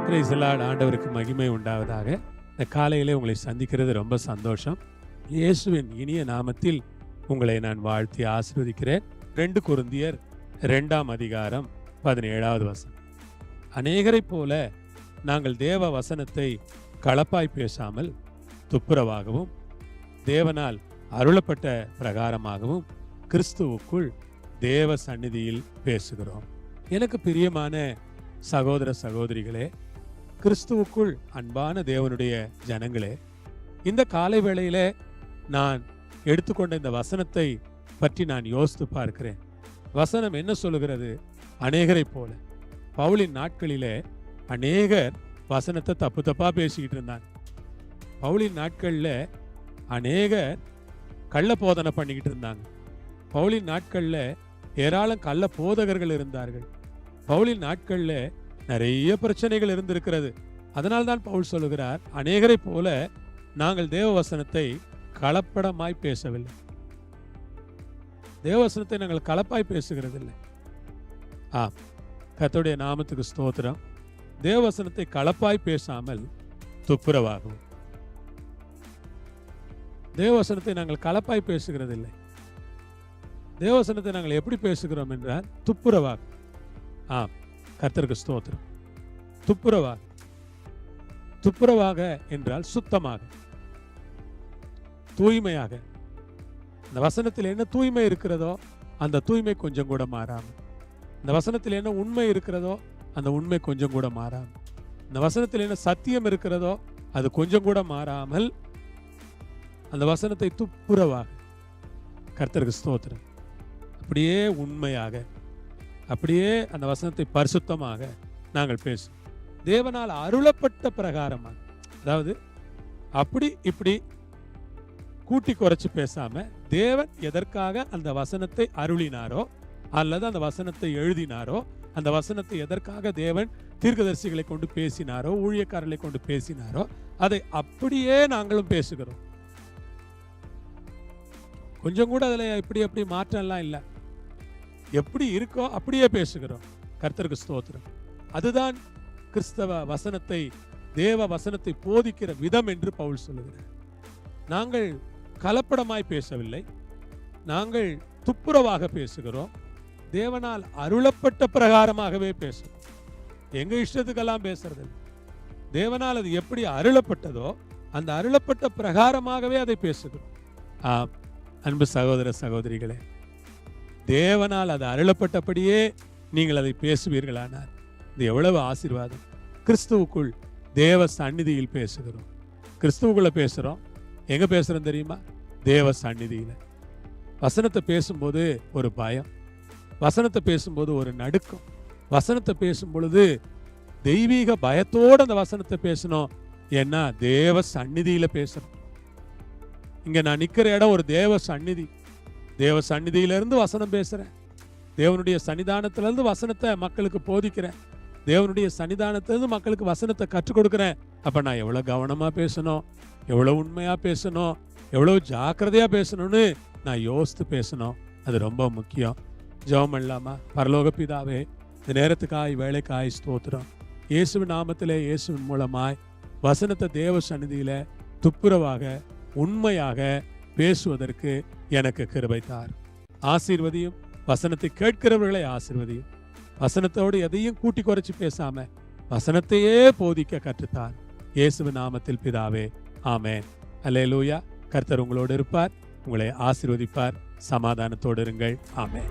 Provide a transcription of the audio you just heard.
Praise the Lord. ஆண்டவருக்கு மகிமை உண்டாவதாக. இந்த காலையிலே உங்களை சந்திக்கிறது ரொம்ப சந்தோஷம். இயேசுவின் இனிய நாமத்தில் உங்களை நான் வாழ்த்தி ஆசீர்வதிக்கிறேன். 2 கொரிந்தியர் 2ஆம் அதிகாரம் 17வது வசனம். அநேகரைப் போல நாங்கள் தேவ வசனத்தை களப்பாய் பேசாமல் துப்புரவாகவும் தேவனால் அருளப்பட்ட பிரகாரமாகவும் கிறிஸ்துவுக்குள் தேவ சந்நிதியில் பேசுகிறோம். எனக்கு பிரியமான சகோதர சகோதரிகளே, கிறிஸ்துவுக்குள் அன்பான தேவனுடைய ஜனங்களே, இந்த காலை வேளையிலே நான் எடுத்துக்கொண்ட இந்த வசனத்தை பற்றி நான் யோசித்து பார்க்கிறேன். வசனம் என்ன சொல்லுகிறது? அநேகரைப் போல. பவுலின் நாட்களிலே அநேகர் வசனத்தை தப்பு தப்பா பேசிக்கிட்டு இருந்தாங்க. பவுலின் நாட்களில் அநேகர் கள்ள போதனை பண்ணிக்கிட்டு இருந்தாங்க. பவுலின் நாட்களில் ஏராளம் கள்ள போதகர்கள் இருந்தார்கள். பவுலின் நாட்களில் நிறைய பிரச்சனைகள் இருந்திருக்கிறது. அதனால்தான் பவுல் சொல்லுகிறார், அநேகரை போல நாங்கள் தேவ வசனத்தை கலப்படமாய் பேசவில்லை. தேவ வசனத்தை நாங்கள் கலப்பாய் பேசுகிறதில்லை. கர்த்தருடைய நாமத்துக்கு ஸ்தோத்திரம். தேவ வசனத்தை கலப்பாய் பேசாமல் துப்புரவாகவும். தேவ வசனத்தை நாங்கள் கலப்பாய் பேசுகிறதில்லை. தேவ வசனத்தை நாங்கள் எப்படி பேசுகிறோம் என்றால் துப்புரவாக. கர்த்தருக்கு ஸ்தோத்திரம். துப்புரவாக. துப்புரவாக என்றால் சுத்தமாக, தூய்மையாக. இந்த வசனத்தில் என்ன தூய்மை இருக்கிறதோ அந்த தூய்மை கொஞ்சம் கூட மாறாமல், இந்த வசனத்தில் என்ன உண்மை இருக்கிறதோ அந்த உண்மை கொஞ்சம் கூட மாறாமல், இந்த வசனத்தில் என்ன சத்தியம் இருக்கிறதோ அது கொஞ்சம் கூட மாறாமல் அந்த வசனத்தை துப்புரவாக, கர்த்தருக்கு ஸ்தோத்திரம், அப்படியே உண்மையாக, அப்படியே அந்த வசனத்தை பரிசுத்தமாக நாங்கள் பேசுவோம். தேவனால் அருளப்பட்ட பிரகாரமாக, அதாவது அப்படி இப்படி கூட்டி குறைச்சு பேசாம, தேவன் எதற்காக அந்த வசனத்தை அருளினாரோ அல்லது அந்த வசனத்தை எழுதினாரோ, அந்த வசனத்தை எதற்காக தேவன் தீர்க்கதரிசிகளை கொண்டு பேசினாரோ, ஊழியக்காரர்களை கொண்டு பேசினாரோ, அதை அப்படியே நாங்களும் பேசுகிறோம். கொஞ்சம் கூட அதில் இப்படி அப்படி மாற்றம்லாம் இல்லை. எப்படி இருக்கோ அப்படியே பேசுகிறோம். கர்த்தருக்கு ஸ்தோத்திரம். அதுதான் கிறிஸ்தவ வசனத்தை, தேவ வசனத்தை போதிக்கிற விதம் என்று பவுல் சொல்லுகிறார். நாங்கள் கலப்படமாய் பேசவில்லை, நாங்கள் துப்புரவாக பேசுகிறோம். தேவனால் அருளப்பட்ட பிரகாரமாகவே பேசுகிறோம். எங்க இஷ்டத்துக்கெல்லாம் பேசுறது. தேவனால் அது எப்படி அருளப்பட்டதோ அந்த அருளப்பட்ட பிரகாரமாகவே அதை பேசுகிறோம். அன்பு சகோதர சகோதரிகளே, தேவனால் அது அருளப்பட்டபடியே நீங்கள் அதை பேசுவீர்களானால் இது எவ்வளவு ஆசீர்வாதம். கிறிஸ்துவுக்குள் தேவ சந்நிதியில் பேசுகிறோம். கிறிஸ்துவுக்குள்ள பேசுகிறோம். எங்க பேசுகிறோம் தெரியுமா? தேவ சந்நிதியில். வசனத்தை பேசும்போது ஒரு பயம், வசனத்தை பேசும்போது ஒரு நடுக்கம், வசனத்தை பேசும் பொழுது தெய்வீக பயத்தோடு அந்த வசனத்தை பேசணும். ஏன்னா தேவ சந்நிதியில் பேசுகிறோம். இங்க நான் நிற்கிற இடம் ஒரு தேவ சந்நிதி. தேவ சந்நிதியிலிருந்து வசனம் பேசுறேன். தேவனுடைய சன்னிதானத்திலிருந்து வசனத்தை மக்களுக்கு போதிக்கிறேன். தேவனுடைய சன்னிதானத்திலிருந்து மக்களுக்கு வசனத்தை கற்றுக் கொடுக்கிறேன். அப்ப நான் எவ்வளவு கவனமா பேசணும், எவ்வளவு உண்மையா பேசணும், எவ்வளவு ஜாக்கிரதையா பேசணும்னு நான் யோசித்து பேசணும். அது ரொம்ப முக்கியம். ஜெபம் பண்ணலாமா? பரலோக பிதாவே, இந்த நேரத்துக்காய் வேலைக்காய் ஸ்தோத்திரம். இயேசுவின் நாமத்திலே, இயேசுவின் மூலமாய் வசனத்தை தேவ சந்நிதியில துப்புரவாக உண்மையாக பேசுவதற்கு எனக்கு கிருபை தார். ஆசீர்வதியும். வசனத்தை கேட்கிறவர்களை ஆசீர்வதியும். வசனத்தோடு எதையும் கூட்டி குறைச்சி பேசாம வசனத்தையே போதிக்க கற்றுத்தார். இயேசுவின் நாமத்தில் பிதாவே, ஆமென். அல்லேலூயா. கர்த்தர் உங்களோடு இருப்பார், உங்களை ஆசீர்வதிப்பார். சமாதானத்தோடு இருங்கள். ஆமென்.